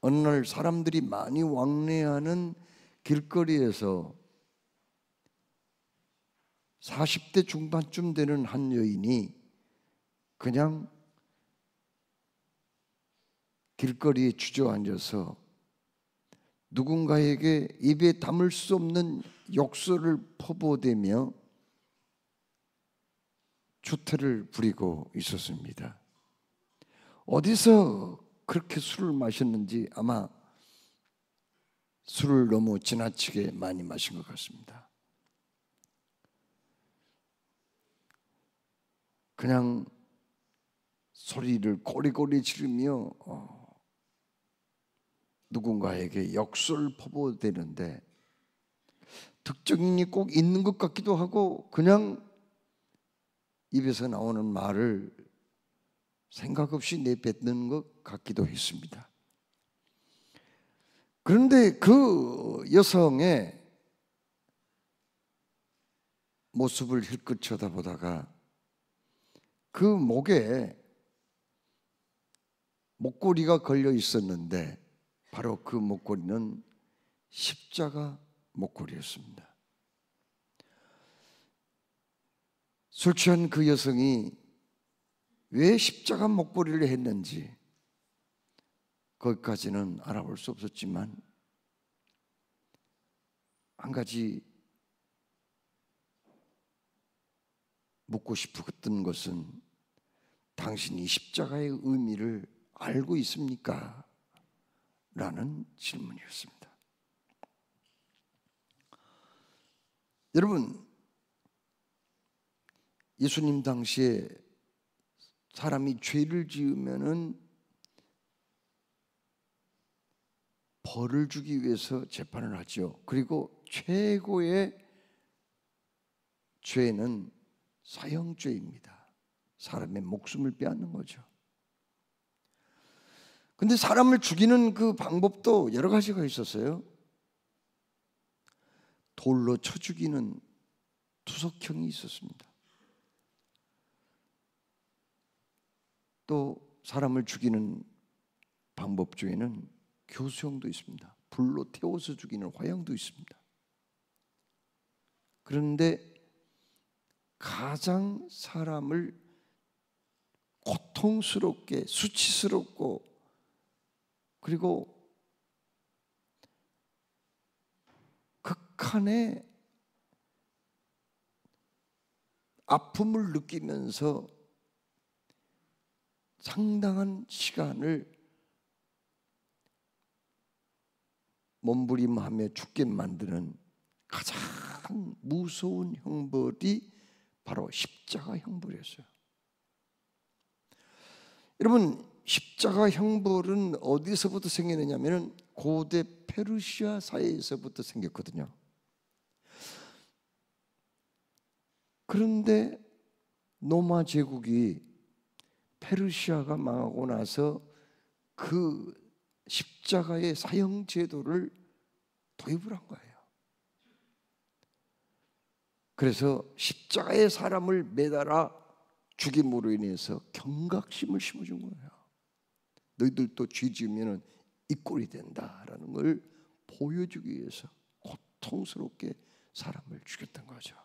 어느 날 사람들이 많이 왕래하는 길거리에서 40대 중반쯤 되는 한 여인이 그냥 길거리에 주저앉아서 누군가에게 입에 담을 수 없는 욕설을 퍼부어대며 추태를 부리고 있었습니다. 어디서 그렇게 술을 마셨는지 아마 술을 너무 지나치게 많이 마신 것 같습니다. 그냥 소리를 고리고리 지르며 누군가에게 역설을 퍼부어대는데 특징이 꼭 있는 것 같기도 하고 그냥 입에서 나오는 말을 생각 없이 내뱉는 것 같기도 했습니다. 그런데 그 여성의 모습을 힐끗 쳐다보다가 그 목에 목걸이가 걸려 있었는데 바로 그 목걸이는 십자가 목걸이였습니다. 술 취한 그 여성이 왜 십자가 목걸이를 했는지 거기까지는 알아볼 수 없었지만 한 가지 묻고 싶었던 것은 당신이 십자가의 의미를 알고 있습니까? 라는 질문이었습니다. 여러분, 예수님 당시에 사람이 죄를 지으면은 벌을 주기 위해서 재판을 하죠. 그리고 최고의 죄는 사형죄입니다. 사람의 목숨을 빼앗는 거죠. 근데 사람을 죽이는 그 방법도 여러 가지가 있었어요. 돌로 쳐 죽이는 투석형이 있었습니다. 또 사람을 죽이는 방법 중에는 교수형도 있습니다. 불로 태워서 죽이는 화형도 있습니다. 그런데 가장 사람을 고통스럽게 수치스럽고 그리고 극한의 아픔을 느끼면서 상당한 시간을 몸부림하며 죽게 만드는 가장 무서운 형벌이 바로 십자가 형벌이었어요. 여러분, 십자가 형벌은 어디서부터 생기느냐면 고대 페르시아 사회에서부터 생겼거든요. 그런데 로마 제국이 페르시아가 망하고 나서 그 십자가의 사형 제도를 도입을 한 거예요. 그래서 십자가에 사람을 매달아 죽임으로 인해서 경각심을 심어준 거예요. 너희들도 죄 지으면 이 꼴이 된다라는 걸 보여주기 위해서 고통스럽게 사람을 죽였던 거죠.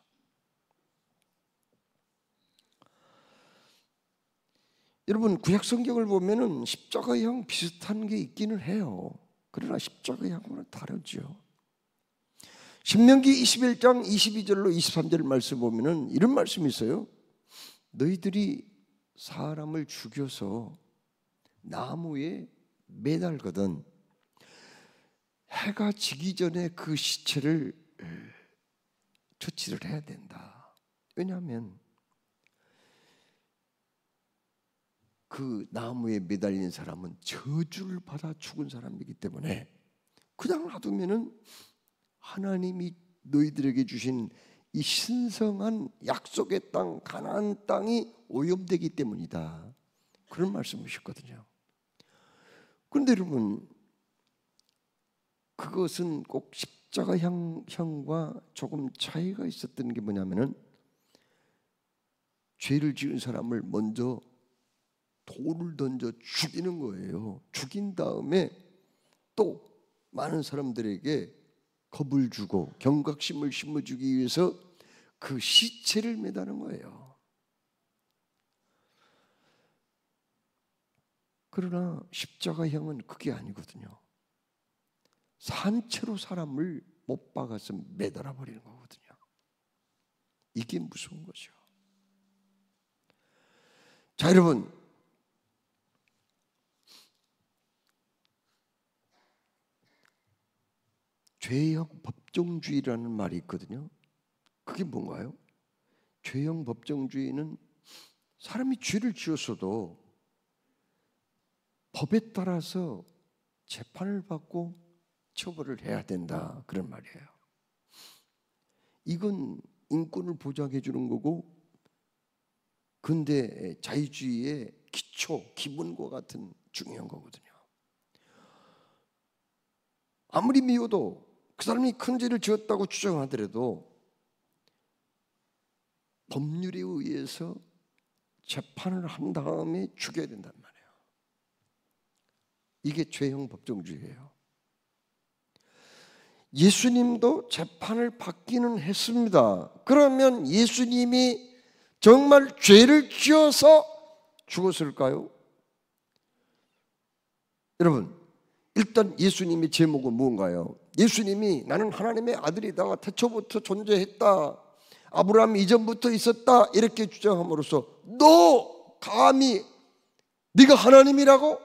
여러분, 구약 성경을 보면은 십자가형 비슷한 게 있기는 해요. 그러나 십자가형은 다르죠. 신명기 21장 22절로 23절 말씀 보면은 이런 말씀이 있어요. 너희들이 사람을 죽여서 나무에 매달거든 해가 지기 전에 그 시체를 처치를 해야 된다. 왜냐하면 그 나무에 매달린 사람은 저주를 받아 죽은 사람이기 때문에 그냥 놔두면은 하나님이 너희들에게 주신 이 신성한 약속의 땅 가나안 땅이 오염되기 때문이다. 그런 말씀이셨거든요. 그런데 여러분, 그것은 꼭 십자가형과 조금 차이가 있었던 게 뭐냐면은 죄를 지은 사람을 먼저 돌을 던져 죽이는 거예요. 죽인 다음에 또 많은 사람들에게 겁을 주고 경각심을 심어주기 위해서 그 시체를 매다는 거예요. 그러나 십자가형은 그게 아니거든요. 산채로 사람을 못 박아서 매달아 버리는 거거든요. 이게 무서운 거죠. 자, 여러분, 죄형 법정주의라는 말이 있거든요. 그게 뭔가요? 죄형 법정주의는 사람이 죄를 지었어도 법에 따라서 재판을 받고 처벌을 해야 된다, 그런 말이에요. 이건 인권을 보장해 주는 거고 근대 자유주의의 기초, 기본과 같은 중요한 거거든요. 아무리 미워도 그 사람이 큰 죄를 지었다고 주장하더라도 법률에 의해서 재판을 한 다음에 죽여야 된단 말이에요. 이게 죄형 법정주의예요. 예수님도 재판을 받기는 했습니다. 그러면 예수님이 정말 죄를 지어서 죽었을까요? 여러분, 일단 예수님의 제목은 무언가요? 예수님이 나는 하나님의 아들이다, 태초부터 존재했다, 아브라함 이전부터 있었다, 이렇게 주장함으로써 너 감히 네가 하나님이라고?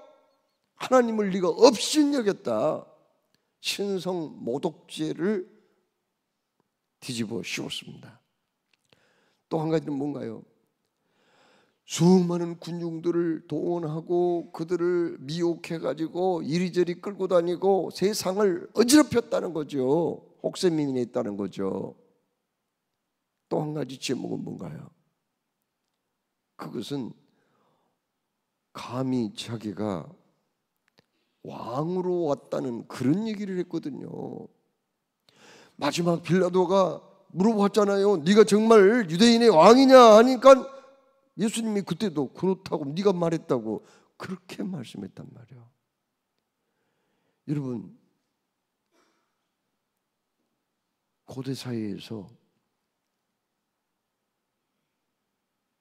하나님을 네가 업신여겼다, 신성 모독죄를 뒤집어 씌웠습니다. 또 한 가지는 뭔가요? 수많은 군중들을 동원하고 그들을 미혹해가지고 이리저리 끌고 다니고 세상을 어지럽혔다는 거죠. 혹세미민했다는 거죠. 또 한 가지 제목은 뭔가요? 그것은 감히 자기가 왕으로 왔다는 그런 얘기를 했거든요. 마지막 빌라도가 물어봤잖아요. 네가 정말 유대인의 왕이냐 하니까 예수님이 그때도 그렇다고 네가 말했다고 그렇게 말씀했단 말이에요. 여러분, 고대 사회에서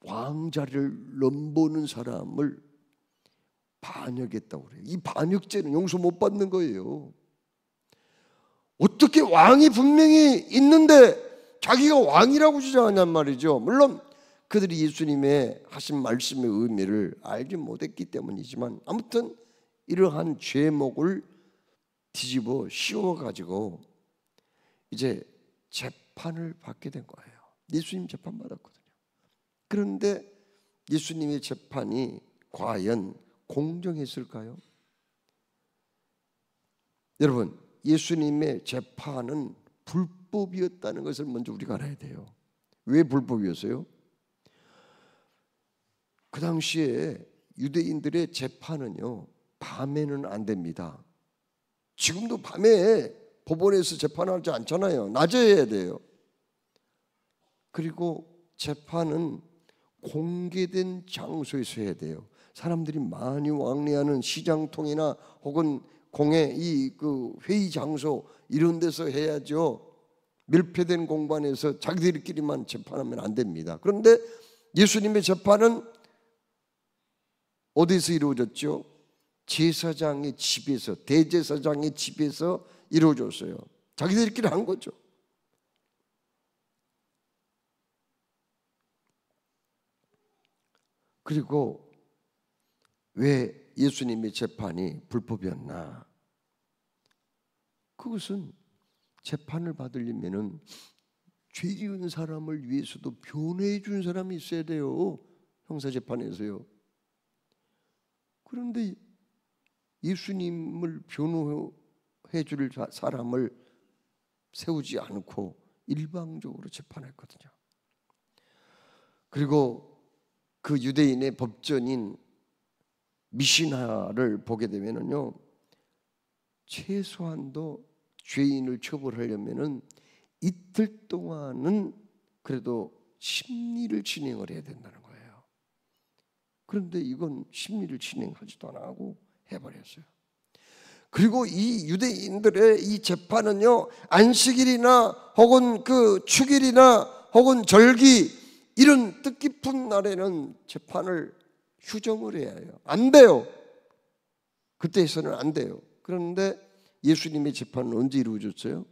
왕자를 넘보는 사람을 반역했다고 그래요. 이 반역죄는 용서 못 받는 거예요. 어떻게 왕이 분명히 있는데 자기가 왕이라고 주장하냔 말이죠. 물론 그들이 예수님의 하신 말씀의 의미를 알지 못했기 때문이지만 아무튼 이러한 죄목을 뒤집어 씌워가지고 이제 재판을 받게 된 거예요. 예수님 재판 받았거든요. 그런데 예수님의 재판이 과연 공정했을까요? 여러분, 예수님의 재판은 불법이었다는 것을 먼저 우리가 알아야 돼요. 왜 불법이었어요? 그 당시에 유대인들의 재판은요, 밤에는 안 됩니다. 지금도 밤에 법원에서 재판하지 않잖아요. 낮에 해야 돼요. 그리고 재판은 공개된 장소에서 해야 돼요. 사람들이 많이 왕래하는 시장통이나 혹은 공회 그 회의 장소 이런 데서 해야죠. 밀폐된 공간에서 자기들끼리만 재판하면 안 됩니다. 그런데 예수님의 재판은 어디서 이루어졌죠? 제사장의 집에서, 대제사장의 집에서 이루어졌어요. 자기들끼리 한 거죠. 그리고 왜 예수님의 재판이 불법이었나? 그것은 재판을 받으려면은 죄 지은 사람을 위해서도 변호해 준 사람이 있어야 돼요. 형사재판에서요. 그런데 예수님을 변호해 줄 사람을 세우지 않고 일방적으로 재판했거든요. 그리고 그 유대인의 법전인 미시나를 보게 되면은요, 최소한도 죄인을 처벌하려면은 이틀 동안은 그래도 심리를 진행을 해야 된다는 거예요. 그런데 이건 심리를 진행하지도 안 하고 해버렸어요. 그리고 이 유대인들의 이 재판은요, 안식일이나 혹은 그 축일이나 혹은 절기 이런 뜻깊은 날에는 재판을 휴정을 해야 해요. 안 돼요. 그때에서는 안 돼요. 그런데 예수님의 재판은 언제 이루어졌어요?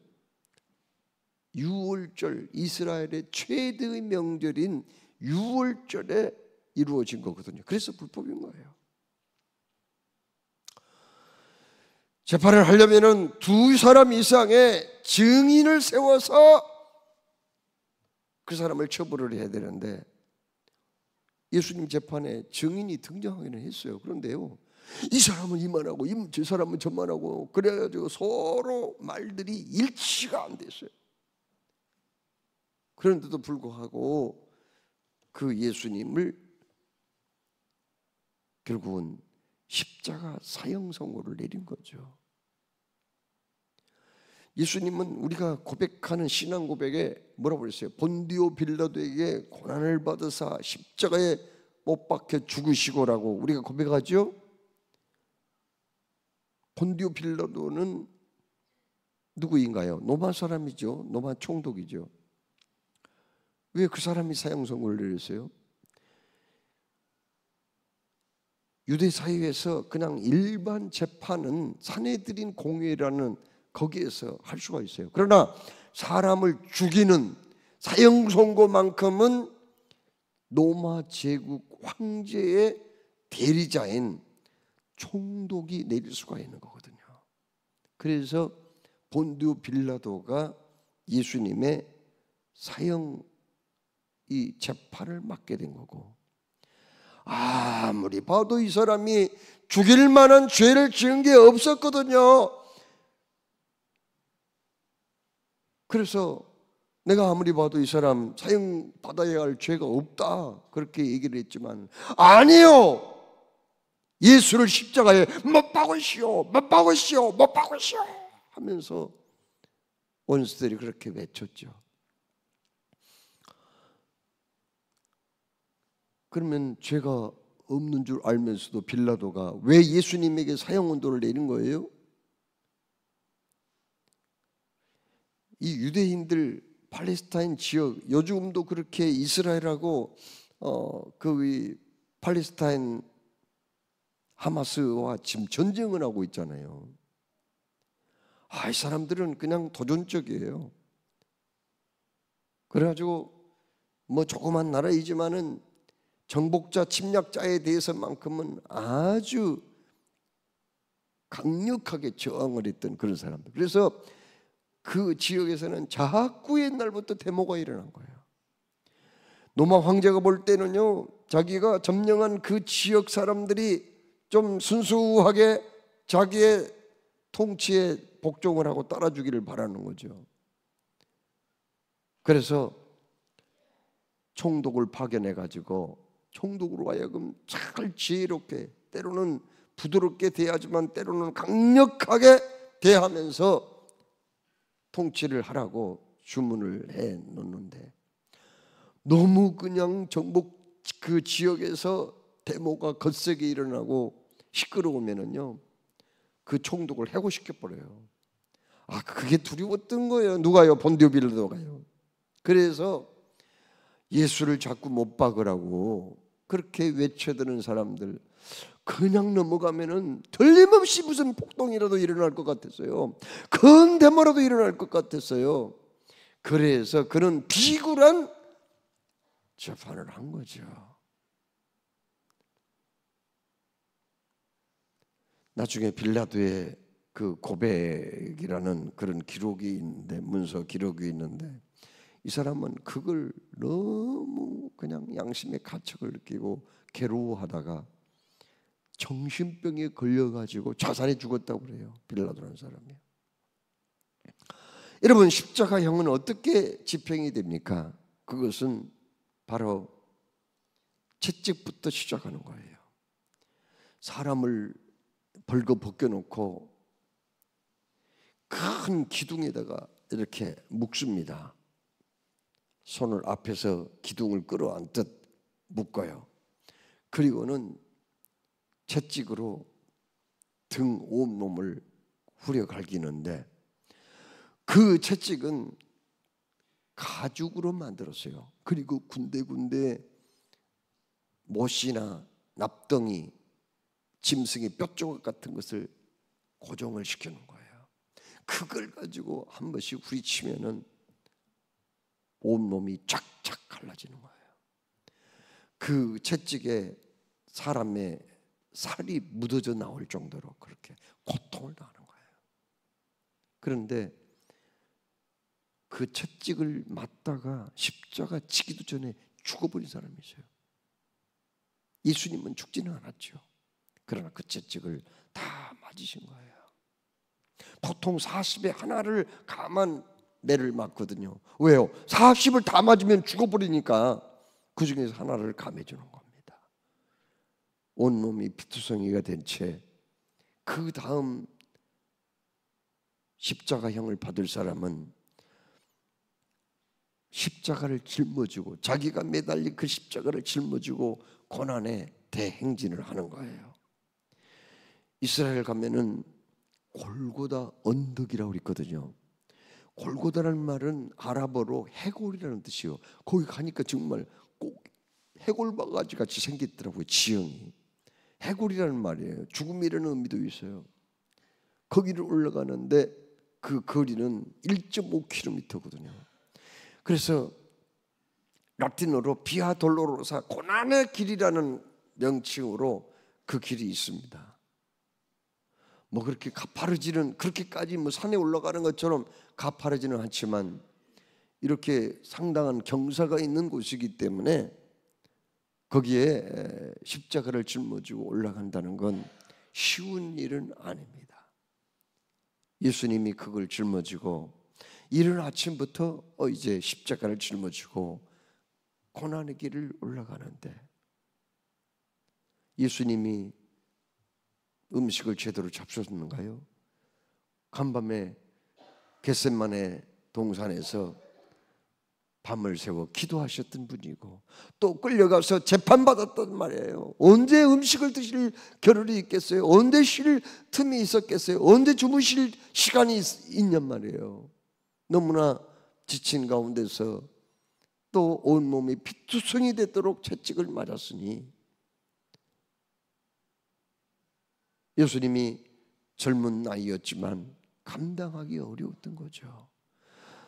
유월절, 이스라엘의 최대의 명절인 유월절에 이루어진 거거든요. 그래서 불법인 거예요. 재판을 하려면은 두 사람 이상의 증인을 세워서 그 사람을 처벌을 해야 되는데 예수님 재판에 증인이 등장하기는 했어요. 그런데요, 이 사람은 이만하고 저 사람은 저만하고 그래가지고 서로 말들이 일치가 안 됐어요. 그런데도 불구하고 그 예수님을 결국은 십자가 사형 선고를 내린 거죠. 예수님은 우리가 고백하는 신앙 고백에 뭐라고 그랬어요? 본디오 빌라도에게 고난을 받으사 십자가에 못 박혀 죽으시고라고 우리가 고백하죠. 본디오 빌라도는 누구인가요? 로마 사람이죠. 로마 총독이죠. 왜 그 사람이 사형 선고를 내렸어요? 유대 사회에서 그냥 일반 재판은 사내들인 공회라는 거기에서 할 수가 있어요. 그러나 사람을 죽이는 사형 선고만큼은 로마 제국 황제의 대리자인 총독이 내릴 수가 있는 거거든요. 그래서 본디오 빌라도가 예수님의 사형 이 재판을 맡게 된 거고, 아무리 봐도 이 사람이 죽일 만한 죄를 지은 게 없었거든요. 그래서 내가 아무리 봐도 이 사람 사형 받아야 할 죄가 없다 그렇게 얘기를 했지만, 아니요, 예수를 십자가에 못 박으시오, 못 박으시오, 못 박으시오 하면서 원수들이 그렇게 외쳤죠. 그러면 죄가 없는 줄 알면서도 빌라도가 왜 예수님에게 사형 선고를 내린 거예요? 이 유대인들 팔레스타인 지역, 요즘도 그렇게 이스라엘하고 그 팔레스타인 하마스와 지금 전쟁을 하고 있잖아요. 이 사람들은 그냥 도전적이에요. 그래가지고 뭐 조그만 나라이지만은 정복자, 침략자에 대해서만큼은 아주 강력하게 저항을 했던 그런 사람들. 그래서 그 지역에서는 자꾸 옛날부터 데모가 일어난 거예요. 로마 황제가 볼 때는요, 자기가 점령한 그 지역 사람들이 좀 순수하게 자기의 통치에 복종을 하고 따라주기를 바라는 거죠. 그래서 총독을 파견해 가지고 총독으로 하여금 잘 지혜롭게, 때로는 부드럽게 대하지만 때로는 강력하게 대하면서 통치를 하라고 주문을 해 놓는데, 너무 그냥 정복 그 지역에서 데모가 거세게 일어나고 시끄러우면은요, 그 총독을 해고시켜 버려요. 그게 두려웠던 거예요. 누가요? 본디오 빌라도가요. 그래서 예수를 자꾸 못 박으라고 그렇게 외쳐드는 사람들 그냥 넘어가면은 틀림없이 무슨 폭동이라도 일어날 것 같았어요. 큰 데모라도 일어날 것 같았어요. 그래서 그런 비굴한 재판을 한 거죠. 나중에 빌라도의 그 고백이라는 그런 기록이 있는데, 문서 기록이 있는데, 이 사람은 그걸 너무 그냥 양심의 가책을 느끼고 괴로워하다가 정신병에 걸려가지고 자살해 죽었다고 그래요. 빌라도라는 사람이. 여러분, 십자가형은 어떻게 집행이 됩니까? 그것은 바로 채찍부터 시작하는 거예요. 사람을 벌거 벗겨놓고 큰 기둥에다가 이렇게 묶습니다. 손을 앞에서 기둥을 끌어안듯 묶어요. 그리고는 채찍으로 등 온몸을 후려 갈기는데 그 채찍은 가죽으로 만들었어요. 그리고 군데군데 못이나 납덩이, 짐승의 뼈조각 같은 것을 고정을 시키는 거예요. 그걸 가지고 한 번씩 후리치면은 온몸이 쫙쫙 갈라지는 거예요. 그 채찍에 사람의 살이 묻어져 나올 정도로 그렇게 고통을 당하는 거예요. 그런데 그 채찍을 맞다가 십자가 지기도 전에 죽어버린 사람이 있어요. 예수님은 죽지는 않았죠. 그러나 그 채찍을 다 맞으신 거예요. 보통 40에 하나를 가만 매를 맞거든요. 왜요? 40을 다 맞으면 죽어버리니까 그 중에서 하나를 감해주는 겁니다. 온몸이 피투성이가 된 채 그 다음 십자가형을 받을 사람은 십자가를 짊어지고 자기가 매달린 그 십자가를 짊어지고 고난의 대행진을 하는 거예요. 이스라엘 가면은 골고다 언덕이라고 있거든요. 골고다라는 말은 아랍어로 해골이라는 뜻이요. 거기 가니까 정말 꼭 해골바가지 같이 생겼더라고요. 지형이 해골이라는 말이에요. 죽음이라는 의미도 있어요. 거기를 올라가는데 그 거리는 1.5km거든요. 그래서 라틴어로 비아 돌로로사, 고난의 길이라는 명칭으로 그 길이 있습니다. 뭐 그렇게 가파르지는, 그렇게까지 뭐 산에 올라가는 것처럼 가파르지는 않지만 이렇게 상당한 경사가 있는 곳이기 때문에 거기에 십자가를 짊어지고 올라간다는 건 쉬운 일은 아닙니다. 예수님이 그걸 짊어지고 이른 아침부터 이제 십자가를 짊어지고 고난의 길을 올라가는데, 예수님이 음식을 제대로 잡수셨는가요? 간밤에 겟세마네 동산에서 밤을 새워 기도하셨던 분이고 또 끌려가서 재판받았단 말이에요. 언제 음식을 드실 겨를이 있겠어요? 언제 쉴 틈이 있었겠어요? 언제 주무실 시간이 있냔 말이에요. 너무나 지친 가운데서 또 온몸이 피투성이 되도록 채찍을 맞았으니 예수님이 젊은 나이였지만 감당하기 어려웠던 거죠.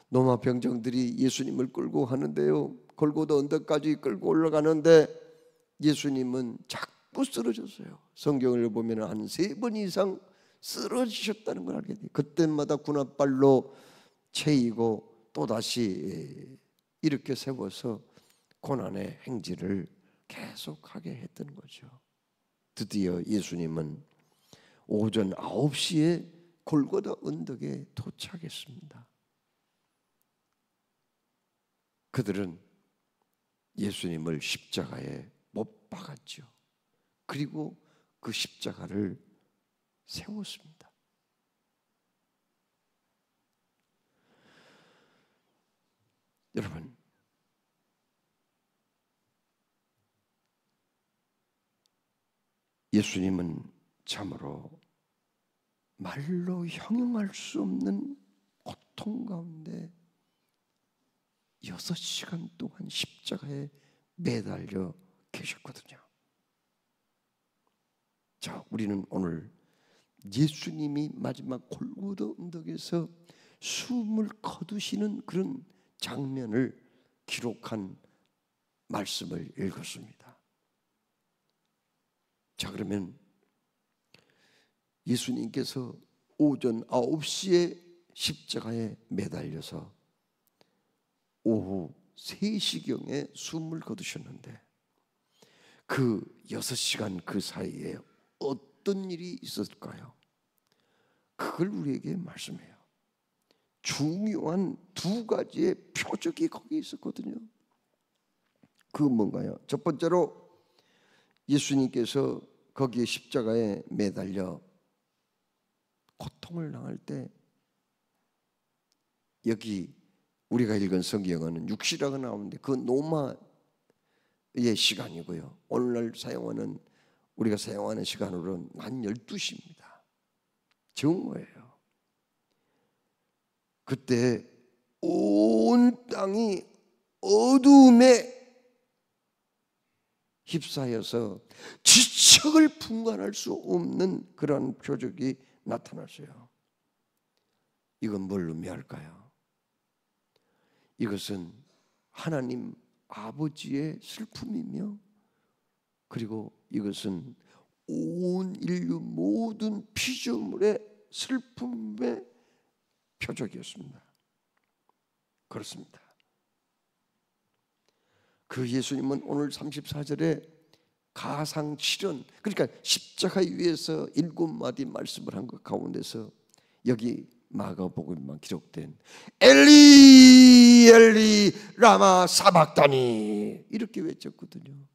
노마 병정들이 예수님을 끌고 가는데요, 골고다 언덕까지 끌고 올라가는데 예수님은 자꾸 쓰러졌어요. 성경을 보면 한 3번 이상 쓰러지셨다는 걸 알게 돼요. 그때마다 군홧발로 채이고 또다시 이렇게 세워서 고난의 행진을 계속하게 했던 거죠. 드디어 예수님은 오전 9시에 골고다 언덕에 도착했습니다. 그들은 예수님을 십자가에 못 박았죠. 그리고 그 십자가를 세웠습니다. 여러분, 예수님은 참으로 말로 형용할 수 없는 고통 가운데 6시간 동안 십자가에 매달려 계셨거든요. 자, 우리는 오늘 예수님이 마지막 골고다 언덕에서 숨을 거두시는 그런 장면을 기록한 말씀을 읽었습니다. 자, 그러면 예수님께서 오전 9시에 십자가에 매달려서 오후 3시경에 숨을 거두셨는데 그 6시간 그 사이에 어떤 일이 있었을까요? 그걸 우리에게 말씀해요. 중요한 2가지의 표적이 거기 있었거든요. 그건 뭔가요? 첫 번째로 예수님께서 거기에 십자가에 매달려 고통을 당할 때, 여기 우리가 읽은 성경은 6시라고 나오는데 그 노마의 시간이고요. 오늘날 우리가 사용하는 시간으로는 한 12시입니다. 정오예요. 그때 온 땅이 어둠에 휩싸여서 지척을 분간할 수 없는 그런 표적이 나타났어요. 이건 뭘 의미할까요? 이것은 하나님 아버지의 슬픔이며, 그리고 이것은 온 인류 모든 피조물의 슬픔의 표적이었습니다. 그렇습니다. 그 예수님은 오늘 34절에 가상 7원, 그러니까 십자가 위에서 7마디 말씀을 한 것 가운데서 여기 마가복음만 기록된 엘리 엘리 라마 사박다니 이렇게 외쳤거든요.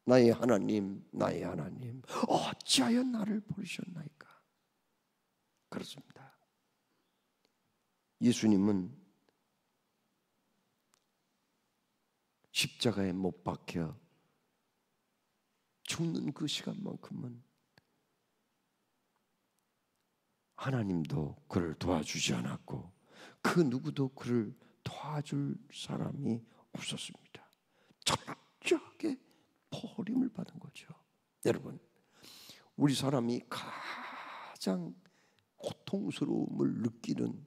나의 하나님 나의 하나님 어찌하여 나를 버리셨나이까. 그렇습니다. 예수님은 십자가에 못 박혀 죽는 그 시간만큼은 하나님도 그를 도와주지 않았고 그 누구도 그를 도와줄 사람이 없었습니다. 철저하게 버림을 받은 거죠. 여러분, 우리 사람이 가장 고통스러움을 느끼는,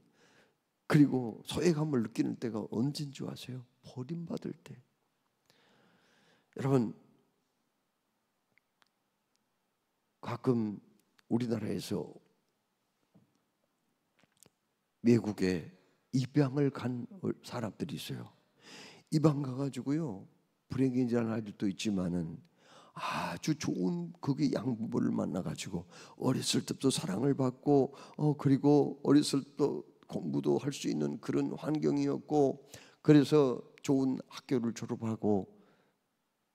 그리고 소외감을 느끼는 때가 언제인 줄 아세요? 버림받을 때. 여러분, 가끔 우리나라에서 외국에 입양을 간 사람들이 있어요. 입양 가가지고요, 불행이라는 아이들도 있지만은 아주 좋은 거기 양부모를 만나가지고 어렸을 때부터 사랑을 받고 그리고 어렸을 때부터 공부도 할 수 있는 그런 환경이었고, 그래서 좋은 학교를 졸업하고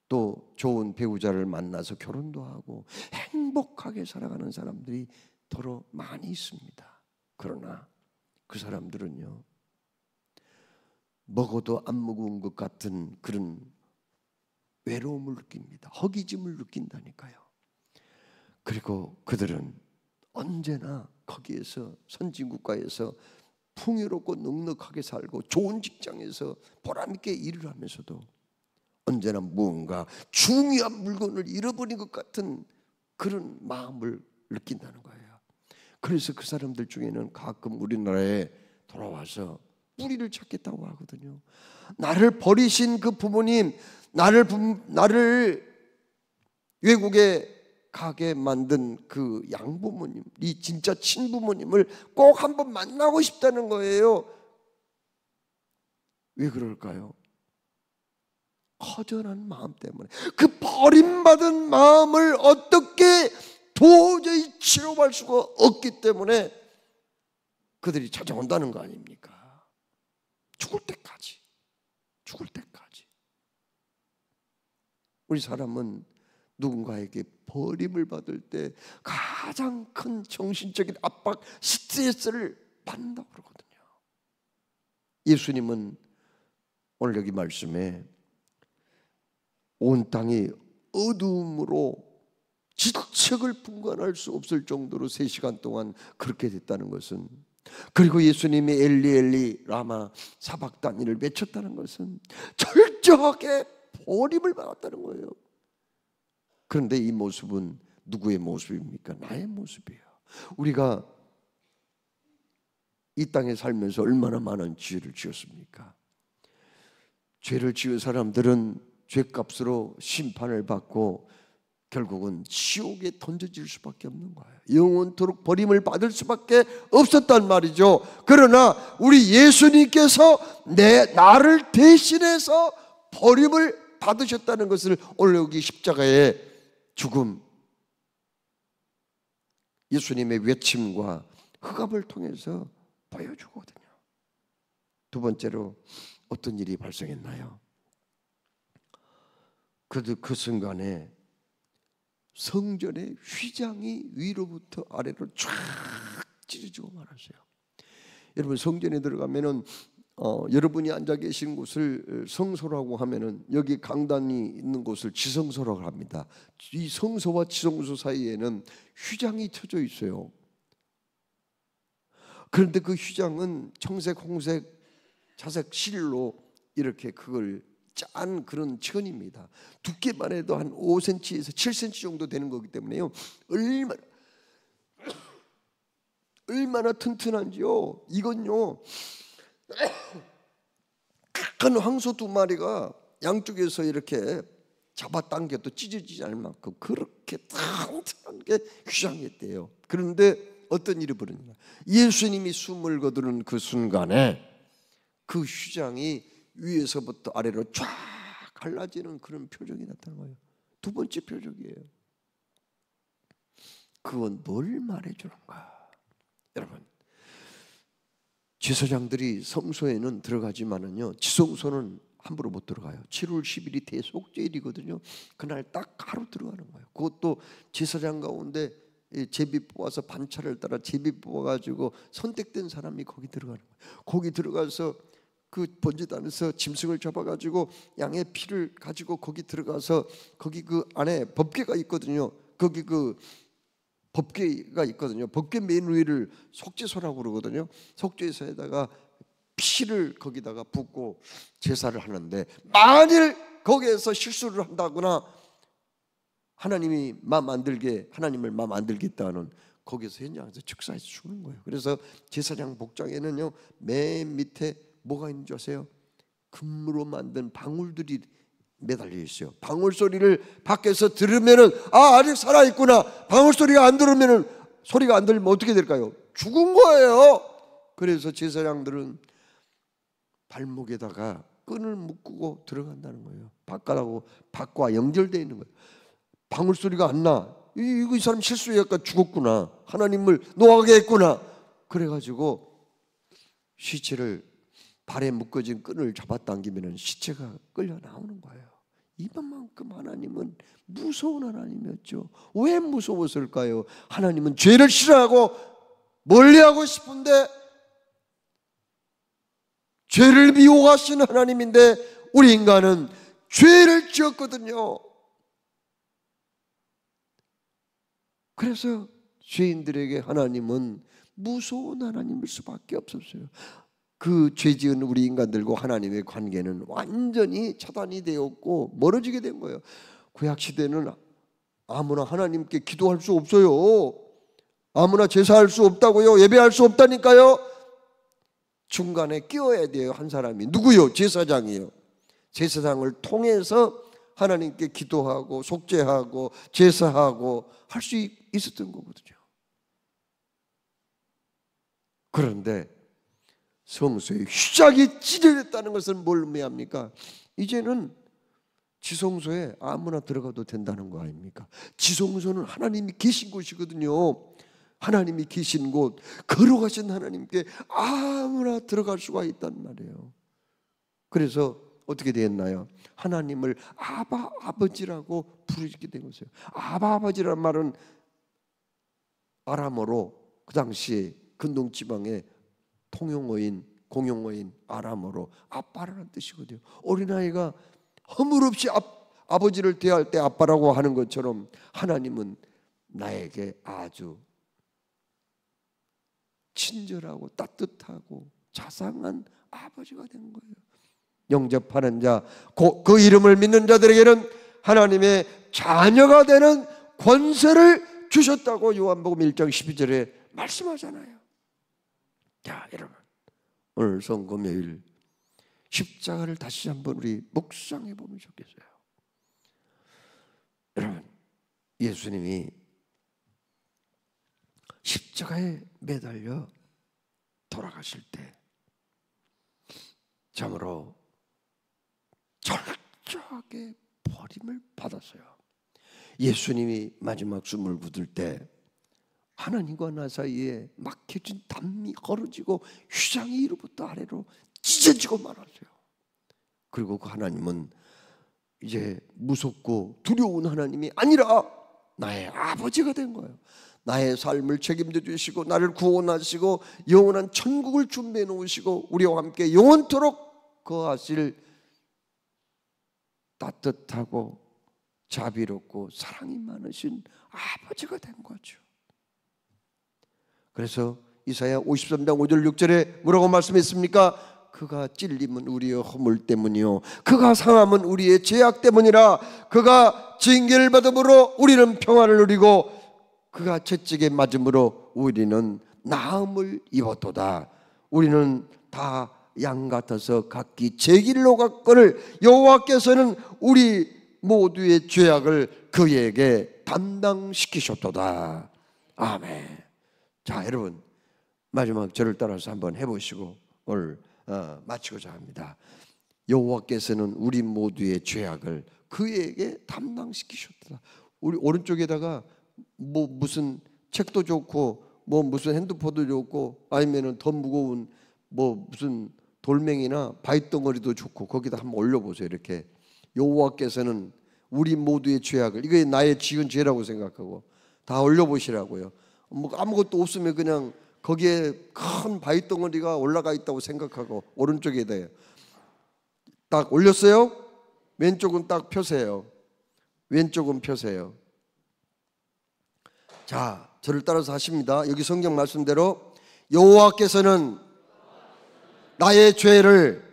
또 좋은 배우자를 만나서 결혼도 하고 행복하게 살아가는 사람들이 더러 많이 있습니다. 그러나 그 사람들은요, 먹어도 안 먹은 것 같은 그런 외로움을 느낍니다. 허기짐을 느낀다니까요. 그리고 그들은 언제나 거기에서 선진국가에서 풍요롭고 넉넉하게 살고 좋은 직장에서 보람있게 일을 하면서도 언제나 무언가 중요한 물건을 잃어버린 것 같은 그런 마음을 느낀다는 거예요. 그래서 그 사람들 중에는 가끔 우리나라에 돌아와서 뿌리를 찾겠다고 하거든요. 나를 버리신 그 부모님, 나를 외국에 가게 만든 그 양부모님, 이 진짜 친부모님을 꼭 한번 만나고 싶다는 거예요. 왜 그럴까요? 허전한 마음 때문에, 그 버림받은 마음을 어떻게 도저히 치료할 수가 없기 때문에 그들이 찾아온다는 거 아닙니까? 죽을 때까지. 우리 사람은 누군가에게 버림을 받을 때 가장 큰 정신적인 압박, 스트레스를 받는다고 그러거든요. 예수님은 오늘 여기 말씀에 온 땅이 어둠으로 지척을 분간할 수 없을 정도로 3시간 동안 그렇게 됐다는 것은, 그리고 예수님이 엘리 엘리 라마 사박다니를 외쳤다는 것은 철저하게 버림을 받았다는 거예요. 그런데 이 모습은 누구의 모습입니까? 나의 모습이에요. 우리가 이 땅에 살면서 얼마나 많은 죄를 지었습니까? 죄를 지은 사람들은 죄값으로 심판을 받고 결국은 지옥에 던져질 수밖에 없는 거예요. 영원토록 버림을 받을 수밖에 없었단 말이죠. 그러나 우리 예수님께서 나를 대신해서 버림을 받으셨다는 것을 오늘 여기 십자가의 죽음, 예수님의 외침과 흑암을 통해서 보여주거든요. 두 번째로 어떤 일이 발생했나요? 그 순간에 성전의 휘장이 위로부터 아래로 쫙 찢어지고 말았어요. 여러분, 성전에 들어가면은 여러분이 앉아 계신 곳을 성소라고 하면은 여기 강단이 있는 곳을 지성소라고 합니다. 이 성소와 지성소 사이에는 휘장이 쳐져 있어요. 그런데 그 휘장은 청색, 홍색, 자색 실로 이렇게 그걸 짠 그런 천입니다. 두께만 해도 한 5cm에서 7cm 정도 되는 거기 때문에요. 얼마나 튼튼한지요. 이건요, 큰 황소 2마리가 양쪽에서 이렇게 잡아당겨도 찢어지지 않을 만큼 그렇게 튼튼한 게 휘장이었대요. 그런데 어떤 일이 벌어지냐, 예수님이 숨을 거두는 그 순간에 그 휘장이 위에서부터 아래로 쫙 갈라지는 그런 표적이 나타난 거예요. 두 번째 표적이에요. 그건 뭘 말해주는가? 여러분, 제사장들이 성소에는 들어가지만은요, 지성소는 함부로 못 들어가요. 7월 10일이 대속죄일이거든요. 그날 딱 하루 들어가는 거예요. 그것도 제사장 가운데 제비 뽑아서 반차를 따라 제비 뽑아가지고 선택된 사람이 거기 들어가는 거예요. 거기 들어가서 그 번제단에서 짐승을 잡아가지고 양의 피를 가지고 거기 들어가서 거기 그 안에 법궤가 있거든요. 거기 그 법궤가 있거든요. 법궤 맨 위를 속죄소라고 그러거든요. 속죄소에다가 피를 거기다가 붓고 제사를 하는데, 만일 거기에서 실수를 한다거나 하나님을 마음 안 들겠다는, 거기서 현장에서 즉사해서 죽는 거예요. 그래서 제사장 복장에는요, 맨 밑에 뭐가 있는 줄 아세요? 금으로 만든 방울들이 매달려 있어요. 방울 소리를 밖에서 들으면은 아직 살아 있구나. 방울 소리가 안 들으면은, 소리가 안 들리면 어떻게 될까요? 죽은 거예요. 그래서 제사장들은 발목에다가 끈을 묶고 들어간다는 거예요. 밖과 연결되어 있는 거예요. 방울 소리가 안 나. 이 사람 실수했까 죽었구나. 하나님을 노하게 했구나. 그래가지고 시체를, 발에 묶어진 끈을 잡아당기면 시체가 끌려 나오는 거예요. 이만큼 하나님은 무서운 하나님이었죠. 왜 무서웠을까요? 하나님은 죄를 싫어하고 멀리하고 싶은데, 죄를 미워하시는 하나님인데 우리 인간은 죄를 지었거든요. 그래서 죄인들에게 하나님은 무서운 하나님일 수밖에 없었어요. 그 죄지은 우리 인간들과 하나님의 관계는 완전히 차단이 되었고 멀어지게 된 거예요. 구약시대는 아무나 하나님께 기도할 수 없어요. 아무나 제사할 수 없다고요. 예배할 수 없다니까요. 중간에 끼어야 돼요. 한 사람이. 누구요? 제사장이요. 제사장을 통해서 하나님께 기도하고 속죄하고 제사하고 할 수 있었던 거거든요. 그런데 성소에 휘장이 찢어졌다는 것은 뭘 의미합니까? 이제는 지성소에 아무나 들어가도 된다는 거 아닙니까? 지성소는 하나님이 계신 곳이거든요. 하나님이 계신 곳, 거룩하신 하나님께 아무나 들어갈 수가 있단 말이에요. 그래서 어떻게 되었나요? 하나님을 아버지라고 부르게 된 거죠. 아버지란 말은 아람어로 그 당시에 근동지방의 통용어인, 공용어인 아람어로 아빠라는 뜻이거든요. 어린아이가 허물없이 아버지를 대할 때 아빠라고 하는 것처럼 하나님은 나에게 아주 친절하고 따뜻하고 자상한 아버지가 된 거예요. 영접하는 자, 그 이름을 믿는 자들에게는 하나님의 자녀가 되는 권세를 주셨다고 요한복음 1장 12절에 말씀하잖아요. 자, 여러분, 오늘 성금요일 십자가를 다시 한번 우리 묵상해 보면 좋겠어요. 여러분, 예수님이 십자가에 매달려 돌아가실 때 참으로 철저하게 버림을 받았어요. 예수님이 마지막 숨을 거둘 때 하나님과 나 사이에 막혀진 담이 걸어지고 휘장이 위로부터 아래로 찢어지고 말았어요. 그리고 그 하나님은 이제 무섭고 두려운 하나님이 아니라 나의 아버지가 된 거예요. 나의 삶을 책임져 주시고 나를 구원하시고 영원한 천국을 준비해 놓으시고 우리와 함께 영원토록 거하실 따뜻하고 자비롭고 사랑이 많으신 아버지가 된 거죠. 그래서 이사야 53장 5절 6절에 뭐라고 말씀했습니까? 그가 찔림은 우리의 허물 때문이요 그가 상함은 우리의 죄악 때문이라. 그가 징계를 받음으로 우리는 평안을 누리고 그가 채찍에 맞음으로 우리는 나음을 입었도다. 우리는 다 양 같아서 각기 제 길로 갔거늘 여호와께서는 우리 모두의 죄악을 그에게 담당시키셨도다. 아멘. 자, 여러분 마지막 저를 따라서 한번 해보시고 오늘 마치고자 합니다. 여호와께서는 우리 모두의 죄악을 그에게 담당시키셨다. 우리 오른쪽에다가 뭐 무슨 책도 좋고 뭐 무슨 핸드폰도 좋고 아니면은 더 무거운 뭐 무슨 돌멩이나 바위덩어리도 좋고 거기다 한번 올려보세요. 이렇게 여호와께서는 우리 모두의 죄악을, 이게 나의 지은 죄라고 생각하고 다 올려보시라고요. 뭐 아무것도 없으면 그냥 거기에 큰 바위덩어리가 올라가 있다고 생각하고 오른쪽에다 딱 올렸어요. 왼쪽은 딱 펴세요. 왼쪽은 펴세요. 자, 저를 따라서 하십니다. 여기 성경 말씀대로 여호와께서는 나의 죄를,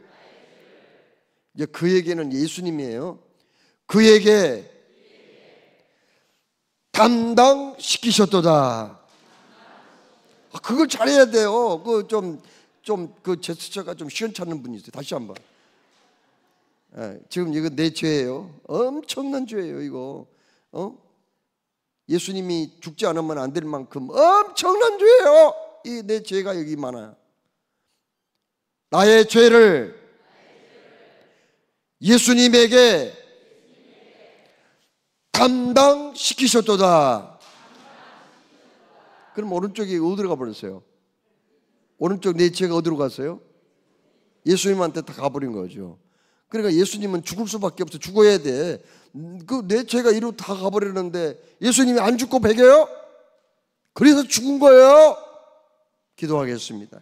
이제 그에게는 예수님이에요. 그에게 담당시키셨도다. 그걸 잘해야 돼요. 그 제스처가 좀 시원찮는 분이 있어요. 다시 한번. 지금 이거 내 죄예요. 엄청난 죄예요, 이거. 예수님이 죽지 않으면 안 될 만큼 엄청난 죄예요. 이 내 죄가 여기 많아요. 나의 죄를 예수님에게 담당시키셨도다. 그럼 오른쪽이 어디로 가버렸어요? 오른쪽 내 죄가 어디로 갔어요? 예수님한테 다 가버린 거죠. 그러니까 예수님은 죽을 수밖에 없어. 죽어야 돼. 그 내 죄가 이리로 다 가버리는데 예수님이 안 죽고 배겨요? 그래서 죽은 거예요. 기도하겠습니다.